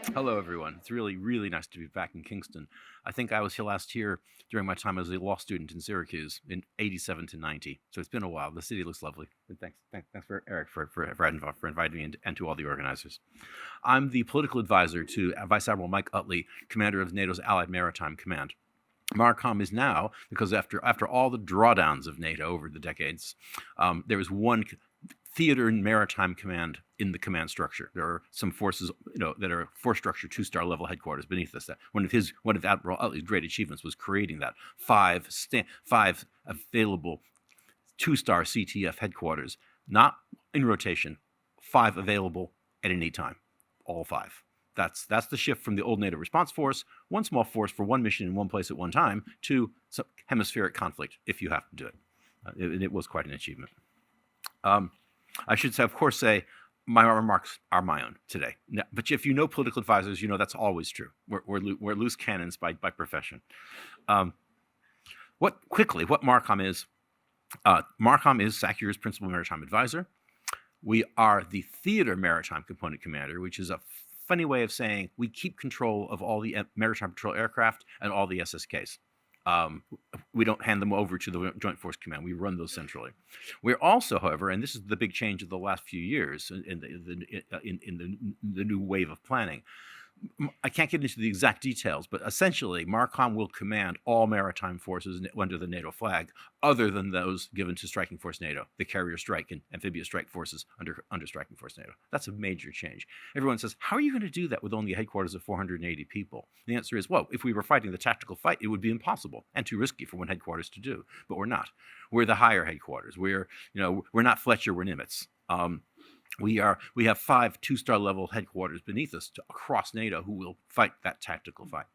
Hello, everyone. It's really, really nice to be back in Kingston. I think I was here last year during my time as a law student in Syracuse in 87 to 90. So it's been a while. The city looks lovely. And thanks for Eric for inviting me and to all the organizers. I'm the political advisor to Vice Admiral Mike Utley, commander of NATO's Allied Maritime Command. MARCOM is now, because after all the drawdowns of NATO over the decades, there is one theater and maritime command in the command structure. There are some forces, that are force structure 2-star level headquarters beneath us. That one of Admiral Utley's great achievements was creating that five available 2-star CTF headquarters, not in rotation, 5 available at any time, all 5. That's the shift from the old NATO response force, one small force for one mission in one place at one time, to some hemispheric conflict if you have to do it. It was quite an achievement. I should say, of course, my remarks are my own today. But if you know political advisors, you know that's always true. We're loose cannons by profession. What MARCOM is? MARCOM is SACEUR's principal maritime advisor. We are the theater maritime component commander, which is a funny way of saying we keep control of all the maritime patrol aircraft and all the SSKs. We don't hand them over to the Joint Force Command. We run those centrally. We're also, however, and this is the big change of the last few years in the new wave of planning. I can't get into the exact details, but essentially, MARCOM will command all maritime forces under the NATO flag, other than those given to Striking Force NATO, the carrier strike and amphibious strike forces under Striking Force NATO. That's a major change. Everyone says, how are you going to do that with only a headquarters of 480 people? The answer is, well, if we were fighting the tactical fight, it would be impossible and too risky for one headquarters to do. But we're not. We're the higher headquarters. We're not Fletcher, we're Nimitz. We have 5 2-star level headquarters beneath us across NATO who will fight that tactical fight.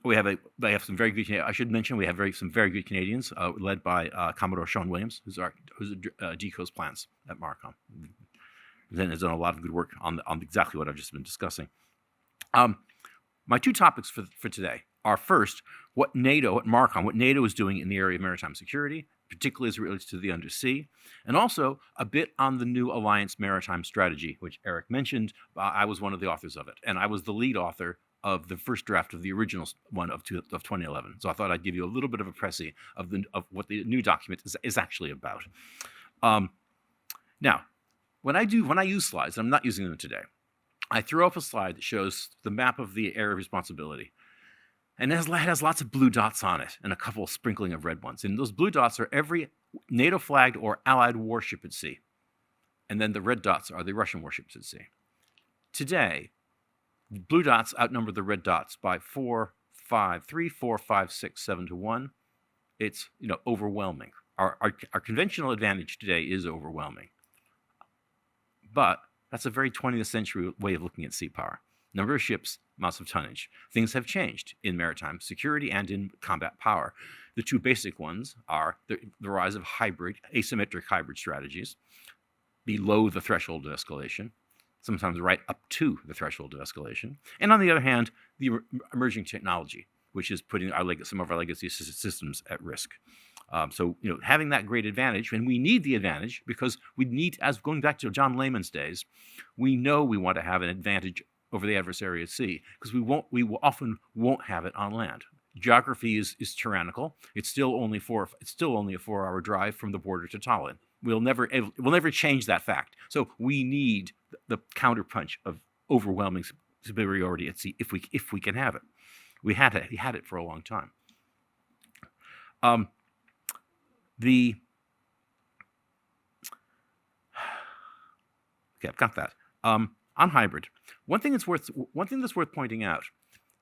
We have some very good. I should mention we have some very good Canadians, led by Commodore Sean Williams, who's DCO's plans at MARCOM. Then has done a lot of good work on exactly what I've just been discussing. My 2 topics for today are, first, what NATO is doing in the area of maritime security, particularly as it relates to the Undersea, and also a bit on the new Alliance Maritime Strategy, which Eric mentioned. I was one of the authors of it, and I was the lead author of the first draft of the original one of 2011. So I thought I'd give you a little bit of a précis of what the new document is actually about. Now, when I use slides, and I'm not using them today, I throw up a slide that shows the map of the area of responsibility. And it has lots of blue dots on it and a couple sprinkling of red ones. And those blue dots are every NATO-flagged or Allied warship at sea. And then the red dots are the Russian warships at sea. Today, blue dots outnumber the red dots by 3, 4, 5, 6, 7 to 1. It's overwhelming. Our conventional advantage today is overwhelming. But that's a very 20th century way of looking at sea power. Number of ships, amounts of tonnage. Things have changed in maritime security and in combat power. The 2 basic ones are the rise of asymmetric hybrid strategies below the threshold of escalation, sometimes right up to the threshold of escalation. And on the other hand, the emerging technology, which is putting some of our legacy systems at risk. So having that great advantage, and we need the advantage because we need, as going back to John Lehman's days, we know we want to have an advantage over the adversary at sea because we often won't have it on land. Geography is tyrannical. It's still only a 4-hour drive from the border to Tallinn. We'll never change that fact. So we need the counterpunch of overwhelming superiority at sea if we can have it. We had it for a long time. Okay, I've got that. On hybrid, one thing that's worth pointing out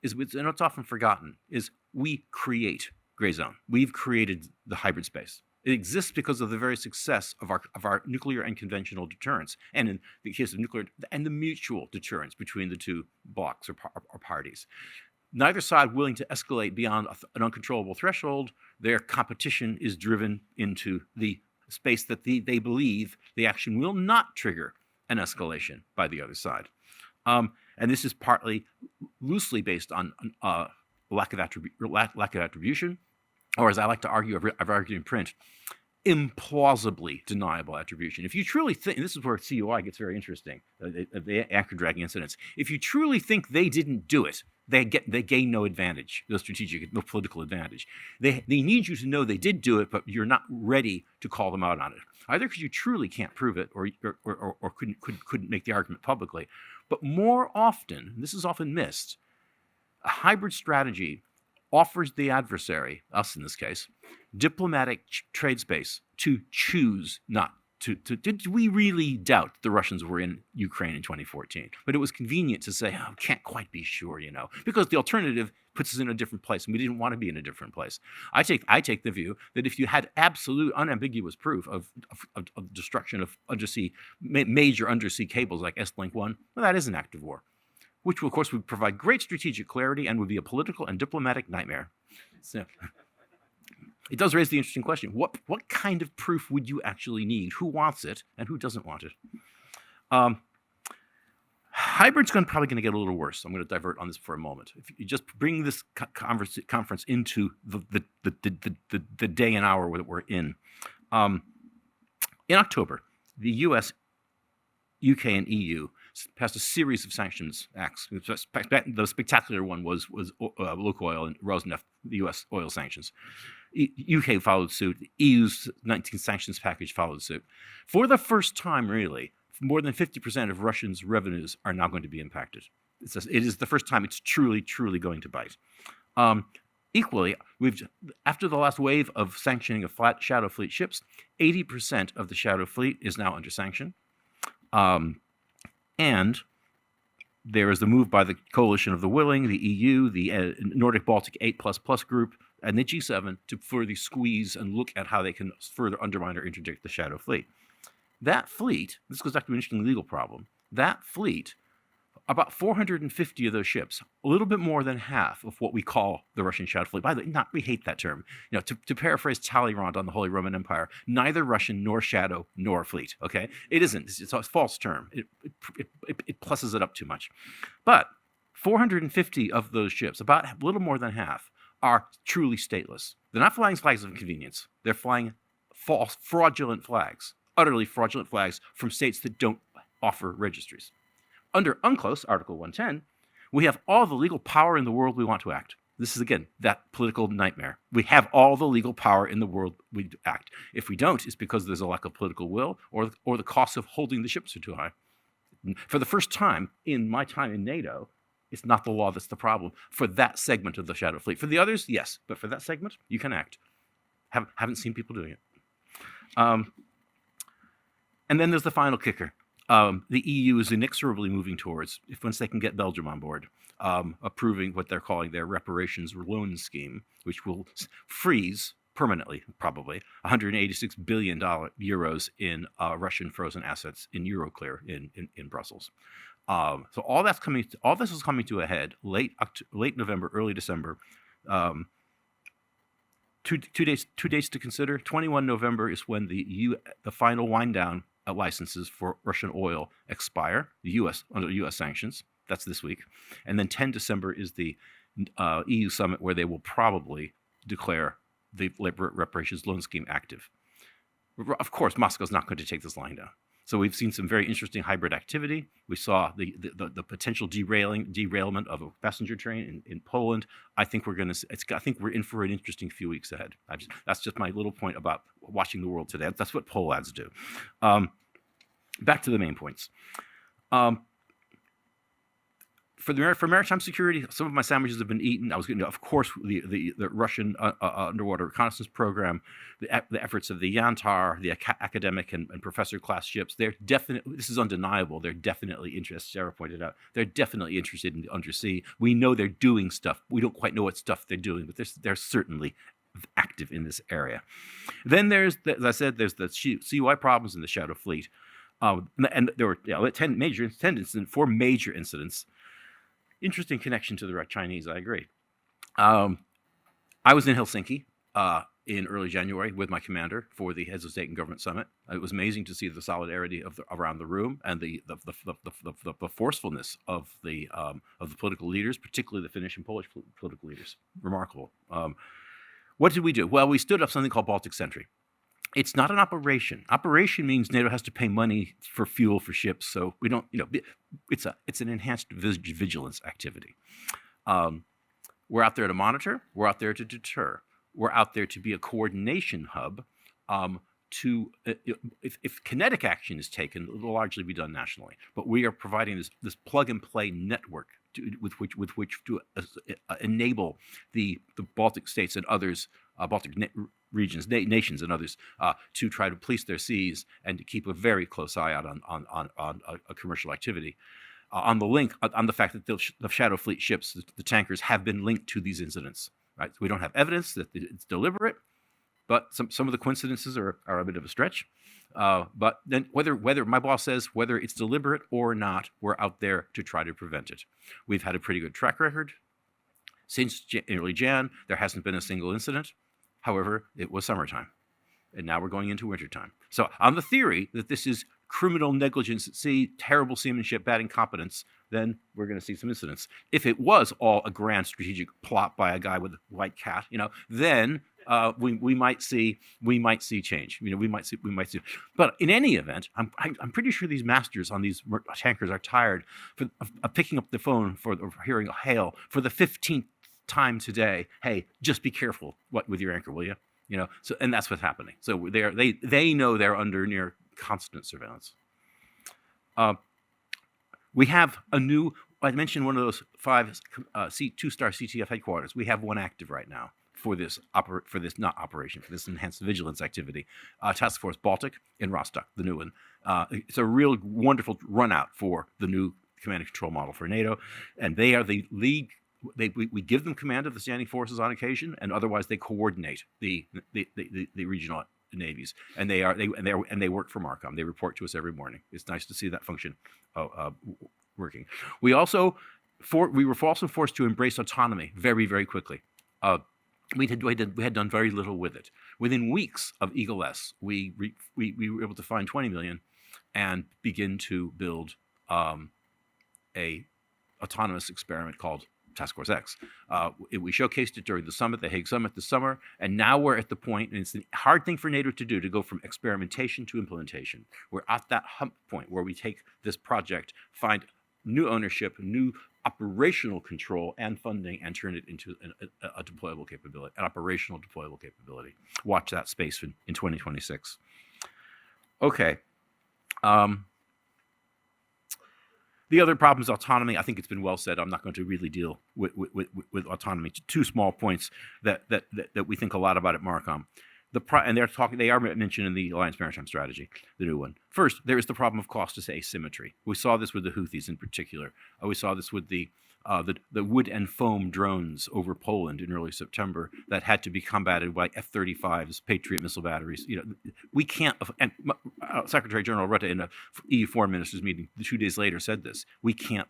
is, and it's often forgotten, is we create gray zone. We've created the hybrid space. It exists because of the very success of our nuclear and conventional deterrence, and in the case of nuclear, and the mutual deterrence between the 2 blocs or parties. Neither side willing to escalate beyond an uncontrollable threshold. Their competition is driven into the space that they believe the action will not trigger an escalation by the other side. And this is partly loosely based on lack of attribution, or as I like to argue, I've argued in print, implausibly deniable attribution. If you truly think, and this is where CUI gets very interesting, the anchor dragging incidents. If you truly think they didn't do it, they gain no advantage, no strategic, no political advantage. They need you to know they did do it, but you're not ready to call them out on it, either because you truly can't prove it, or couldn't make the argument publicly. But more often, and this is often missed, a hybrid strategy offers the adversary, us in this case, diplomatic trade space to choose not to. Did we really doubt the Russians were in Ukraine in 2014? But it was convenient to say, oh, can't quite be sure, because the alternative puts us in a different place, and we didn't want to be in a different place. I take the view that if you had absolute, unambiguous proof of destruction of major undersea cables like S-Link 1, well, that is an act of war, which, of course, would provide great strategic clarity and would be a political and diplomatic nightmare. So, it does raise the interesting question: what kind of proof would you actually need? Who wants it and who doesn't want it? Hybrid's probably going to get a little worse. I'm going to divert on this for a moment. If you just bring this conference into the day and hour that we're in October, the U.S., UK, and EU passed a series of sanctions acts. The spectacular one was Lukoil and Rosneft, the U.S. oil sanctions. UK followed suit. The EU's 19 sanctions package followed suit. For the first time, really, more than 50% of Russians' revenues are now going to be impacted. It is the first time it's truly, truly going to bite. Equally, after the last wave of sanctioning of shadow fleet ships, 80% of the shadow fleet is now under sanction. And there is the move by the coalition of the willing, the EU, the Nordic-Baltic 8++ group, and the G7 to further squeeze and look at how they can further undermine or interdict the shadow fleet. That fleet, this goes back to an interesting legal problem, that fleet, about 450 of those ships, a little bit more than half of what we call the Russian shadow fleet. By the way, we hate that term. To paraphrase Talleyrand on the Holy Roman Empire, neither Russian nor shadow nor fleet. Okay, it isn't. It's a false term. It pluses it up too much. But 450 of those ships, about a little more than half, are truly stateless. They're not flying flags of convenience. They're flying false, fraudulent flags, utterly fraudulent flags from states that don't offer registries. Under UNCLOS, Article 110, we have all the legal power in the world we want to act. This is, again, that political nightmare. We have all the legal power in the world we act. If we don't, it's because there's a lack of political will or the cost of holding the ships are too high. For the first time in my time in NATO, it's not the law that's the problem for that segment of the shadow fleet. For the others, yes, but for that segment, you can act. Haven't seen people doing it. And then there's the final kicker. The EU is inexorably moving towards, once they can get Belgium on board, approving what they're calling their reparations loan scheme, which will freeze permanently, probably, 186 billion euros in Russian frozen assets in Euroclear in Brussels. So all this is coming to a head late November, early December. Two days to consider. 21 November is when the final wind down licenses for Russian oil expire, under U.S. sanctions. That's this week. And then 10 December is the EU summit where they will probably declare the reparations loan scheme active. Of course, Moscow's not going to take this lying down. So we've seen some very interesting hybrid activity. We saw the potential derailment of a passenger train in Poland. I think we're in for an interesting few weeks ahead. That's just my little point about watching the world today. That's what poll ads do. Back to the main points. For maritime security, some of my sandwiches have been eaten. I was getting to, of course, the Russian underwater reconnaissance program, the efforts of the Yantar, the academic and professor class ships. They're definitely, this is undeniable, they're definitely interested, Sarah pointed out, they're definitely interested in the undersea. We know they're doing stuff. We don't quite know what stuff they're doing, but they're certainly active in this area. Then there's, as I said, there's the CUI problems in the shadow fleet. And there were 4 major incidents. Interesting connection to the Chinese, I agree. I was in Helsinki in early January with my commander for the Heads of State and Government Summit. It was amazing to see the solidarity around the room and the forcefulness of the political leaders, particularly the Finnish and Polish political leaders. Remarkable. What did we do? Well, we stood up something called Baltic Sentry. It's not an operation. Operation means NATO has to pay money for fuel for ships, so we don't, it's an enhanced vigilance activity. We're out there to monitor. We're out there to deter. We're out there to be a coordination hub. If kinetic action is taken, it will largely be done nationally. But we are providing this plug and play network with which to enable the Baltic states and others, Baltic regions, nations and others, to try to police their seas and to keep a very close eye out on a commercial activity. On the fact that the Shadow Fleet ships, the tankers, have been linked to these incidents. Right? So we don't have evidence that it's deliberate, but some of the coincidences are a bit of a stretch. But then whether my boss says whether it's deliberate or not, we're out there to try to prevent it. We've had a pretty good track record. Since early Jan, there hasn't been a single incident. However, it was summertime, and now we're going into wintertime. So on the theory that this is criminal negligence at sea, terrible seamanship, bad incompetence, then we're going to see some incidents. If it was all a grand strategic plot by a guy with a white cat, then we might see change. We might see. But in any event, I'm pretty sure these masters on these tankers are tired of picking up the phone or hearing a hail for the 15th time today. Hey, just be careful with your anchor, will you? So, and that's what's happening. So they know they're under near constant surveillance. We have a new. I mentioned one of those 5 2-star CTF headquarters. We have one active right now for this enhanced vigilance activity. Task Force Baltic in Rostock, the new one. It's a real wonderful run out for the new command and control model for NATO, and they are the league. We give them command of the standing forces on occasion, and otherwise they coordinate the regional navies, and they work for MARCOM. They report to us every morning. It's nice to see that function working. We were also forced to embrace autonomy very, very quickly. We had done very little with it. Within weeks of Eagle S, we were able to find 20 million and begin to build a autonomous experiment called Task Force X. We showcased it during the Hague Summit this summer, and now we're at the point, and it's the hard thing for NATO to do, to go from experimentation to implementation. We're at that hump point where we take this project, find new ownership, new operational control and funding, and turn it into a deployable capability, an operational deployable capability. Watch that space in 2026. Okay. The other problem is autonomy. I think it's been well said. I'm not going to really deal with autonomy. 2 small points that we think a lot about at MARCOM. They are mentioned in the Alliance Maritime Strategy, the new one. First, there is the problem of cost asymmetry. We saw this with the Houthis in particular. We saw this with the wood and foam drones over Poland in early September that had to be combated by F-35s, Patriot missile batteries. We can't. And Secretary General Rutte in a EU foreign ministers meeting 2 days later said this. We can't.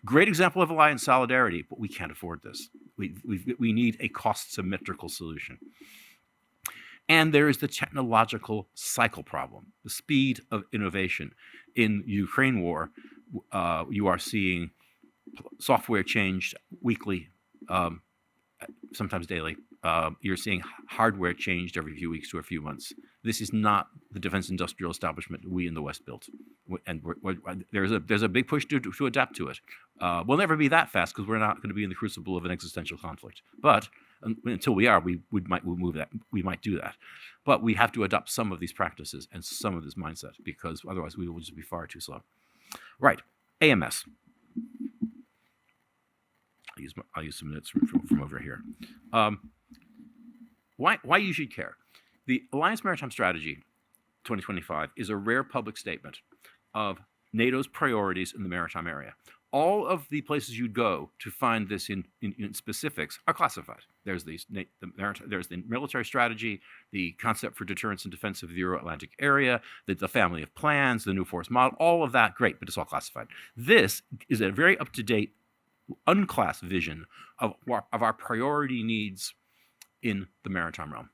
Great example of alliance solidarity, but we can't afford this. We need a cost symmetrical solution. And there is the technological cycle problem, the speed of innovation. In the Ukraine war, you are seeing software changed weekly, sometimes daily. You're seeing hardware changed every few weeks to a few months. This is not the defense industrial establishment we in the West built. And there's a big push to adapt to it. We'll never be that fast because we're not going to be in the crucible of an existential conflict. But until we are, we might do that. But we have to adopt some of these practices and some of this mindset, because otherwise we will just be far too slow. Right, AMS. I'll use some minutes from over here. Why you should care? The Alliance Maritime Strategy 2025 is a rare public statement of NATO's priorities in the maritime area. All of the places you'd go to find this in specifics are classified. There's the military strategy, the concept for deterrence and defense of the Euro-Atlantic area, the family of plans, the new force model, all of that, great, but it's all classified. This is a very up-to-date, unclassed vision of our priority needs in the maritime realm.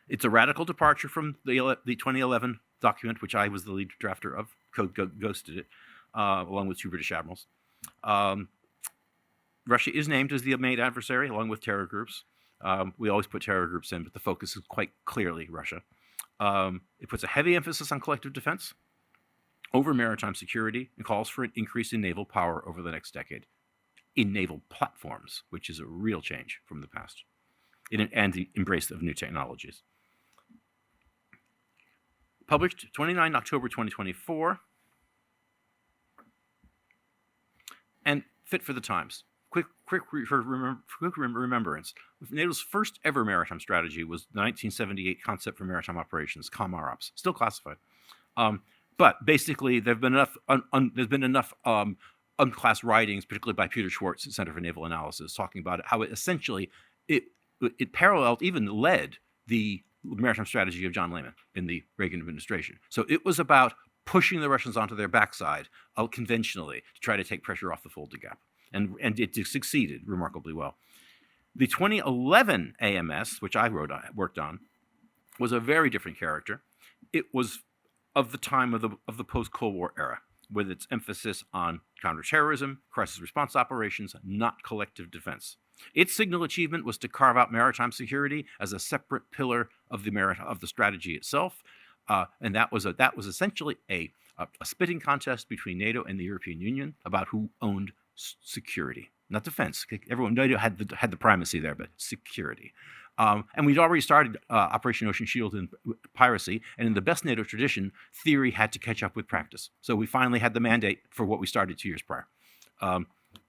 It's a radical departure from the 2011 document, which I was the lead drafter of, ghosted it, along with 2 British admirals. Russia is named as the main adversary, along with terror groups. We always put terror groups in, but the focus is quite clearly Russia. It puts a heavy emphasis on collective defense over maritime security and calls for an increase in naval power over the next decade in naval platforms, which is a real change from the past, and the embrace of new technologies. Published 29 October 2024, and fit for the times. Quick remembrance. NATO's first ever maritime strategy was the 1978 Concept for Maritime Operations, COMAROPS, still classified. But basically, there's been enough unclassed writings, particularly by Peter Schwartz at Center for Naval Analysis, talking about it, how it essentially it paralleled, even led the maritime strategy of John Lehman in the Reagan administration. So it was about pushing the Russians onto their backside conventionally to try to take pressure off the Fulda Gap. And it succeeded remarkably well. The 2011 AMS, which I worked on, was a very different character. It was of the time of the post-Cold War era, with its emphasis on counterterrorism, crisis response operations, not collective defense. Its signal achievement was to carve out maritime security as a separate pillar of the strategy itself, and that was essentially a spitting contest between NATO and the European Union about who owned security, not defense. Everyone, NATO had the primacy there, but security. And we'd already started Operation Ocean Shield in piracy, and in the best NATO tradition, theory had to catch up with practice. So we finally had the mandate for what we started 2 years prior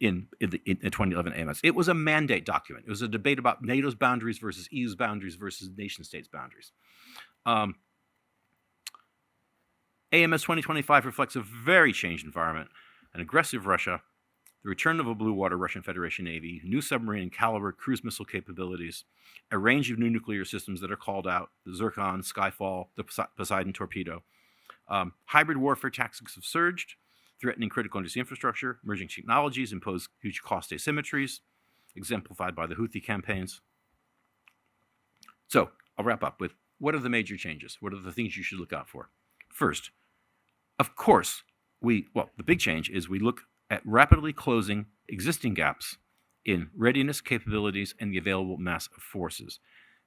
in 2011 AMS. It was a mandate document. It was a debate about NATO's boundaries versus EU's boundaries versus nation states' boundaries. AMS 2025 reflects a very changed environment, an aggressive Russia, the return of a blue water Russian Federation Navy, new submarine and caliber cruise missile capabilities, a range of new nuclear systems that are called out, the Zircon, Skyfall, the Poseidon torpedo. Hybrid warfare tactics have surged, threatening critical undersea infrastructure. Emerging technologies impose huge cost asymmetries, exemplified by the Houthi campaigns. So I'll wrap up with, what are the major changes? What are the things you should look out for? First, of course, the big change is we look at rapidly closing existing gaps in readiness, capabilities, and the available mass of forces.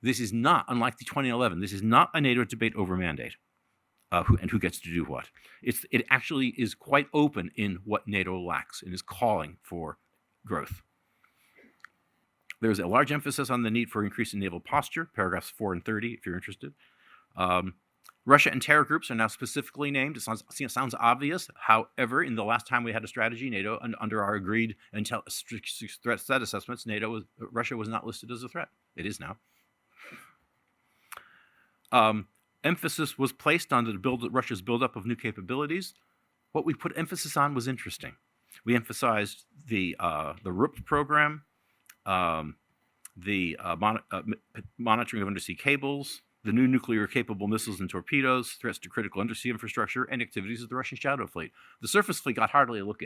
This is not, unlike the 2011, this is not a NATO debate over mandate who gets to do what. It actually is quite open in what NATO lacks and is calling for growth. There's a large emphasis on the need for increasing naval posture, paragraphs 4 and 30, if you're interested. Russia and terror groups are now specifically named. It sounds obvious. However, in the last time we had a strategy, NATO, under our agreed threat set assessments, Russia was not listed as a threat. It is now. Emphasis was placed on Russia's buildup of new capabilities. What we put emphasis on was interesting. We emphasized the RUP program, the monitoring of undersea cables, the new nuclear-capable missiles and torpedoes, threats to critical undersea infrastructure, and activities of the Russian Shadow Fleet. The surface fleet got hardly a look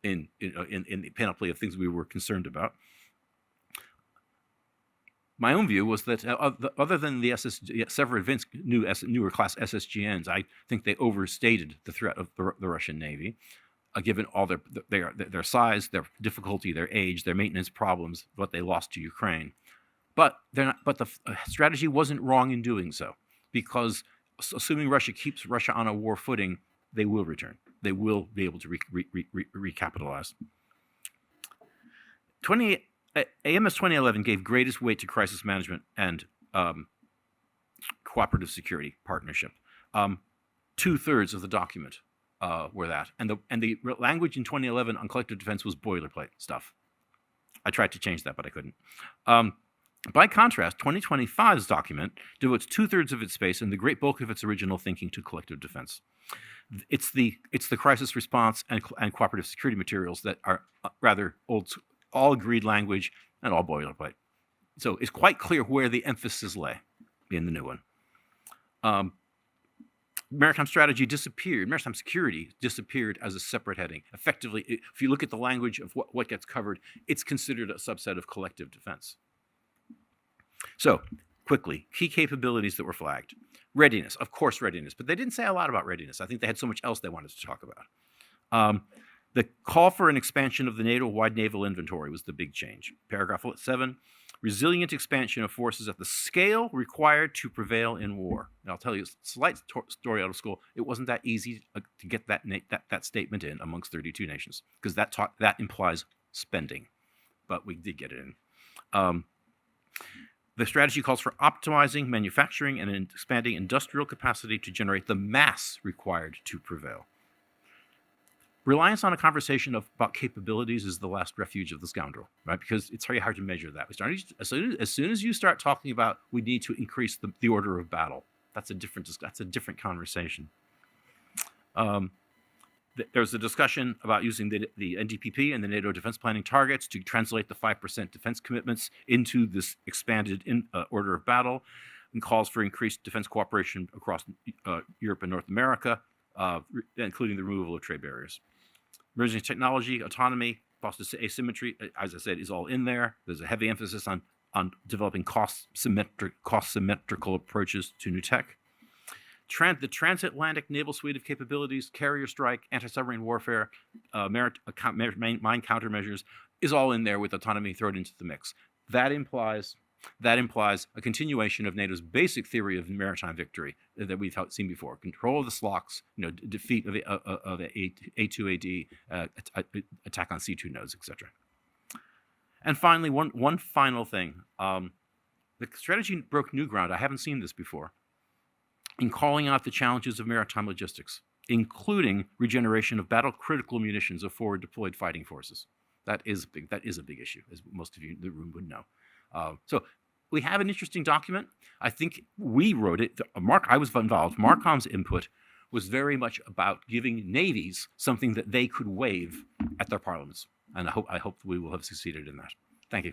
in the panoply of things we were concerned about. My own view was that other than the several advanced newer class SSGNs, I think they overstated the threat of the Russian Navy, given all their size, their difficulty, their age, their maintenance problems, what they lost to Ukraine. But the strategy wasn't wrong in doing so, because assuming Russia keeps Russia on a war footing, they will return. They will be able to recapitalize. AMS 2011 gave greatest weight to crisis management and cooperative security partnership. 2/3 of the document were that, and the language in 2011 on collective defense was boilerplate stuff. I tried to change that, but I couldn't. By contrast, 2025's document devotes 2/3 of its space and the great bulk of its original thinking to collective defense. It's the crisis response and cooperative security materials that are rather old, all agreed language and all boilerplate. So it's quite clear where the emphasis lay in the new one. Maritime strategy disappeared. Maritime security disappeared as a separate heading. Effectively, if you look at the language of what gets covered, it's considered a subset of collective defense. So, quickly, key capabilities that were flagged. Readiness, of course, readiness, but they didn't say a lot about readiness. I think they had so much else they wanted to talk about. The call for an expansion of the NATO-wide naval inventory was the big change. Paragraph 7, resilient expansion of forces at the scale required to prevail in war. And I'll tell you a slight story out of school. It wasn't that easy to get that statement in amongst 32 nations, because that implies spending, but we did get it in. The strategy calls for optimizing manufacturing and expanding industrial capacity to generate the mass required to prevail. Reliance on a conversation about capabilities is the last refuge of the scoundrel, right? Because it's very hard to measure that. As soon as you start talking about we need to increase the order of battle, that's a different conversation. There's a discussion about using the NDPP and the NATO defense planning targets to translate the 5% defense commitments into this expanded order of battle, and calls for increased defense cooperation across Europe and North America, including the removal of trade barriers. Emerging technology, autonomy, fosters asymmetry, as I said, is all in there. There's a heavy emphasis on developing cost symmetrical approaches to new tech. The transatlantic naval suite of capabilities, carrier strike, anti-submarine warfare, mine countermeasures, is all in there with autonomy thrown into the mix. That implies a continuation of NATO's basic theory of maritime victory that we've seen before: control of the SLOCs, defeat of A2AD, attack on C2 nodes, etc. And finally, one final thing: the strategy broke new ground. I haven't seen this before in calling out the challenges of maritime logistics, including regeneration of battle-critical munitions of forward-deployed fighting forces. That is a big issue, as most of you in the room would know. So we have an interesting document. I think we wrote it. I was involved. MARCOM's input was very much about giving navies something that they could waive at their parliaments, and I hope we will have succeeded in that. Thank you.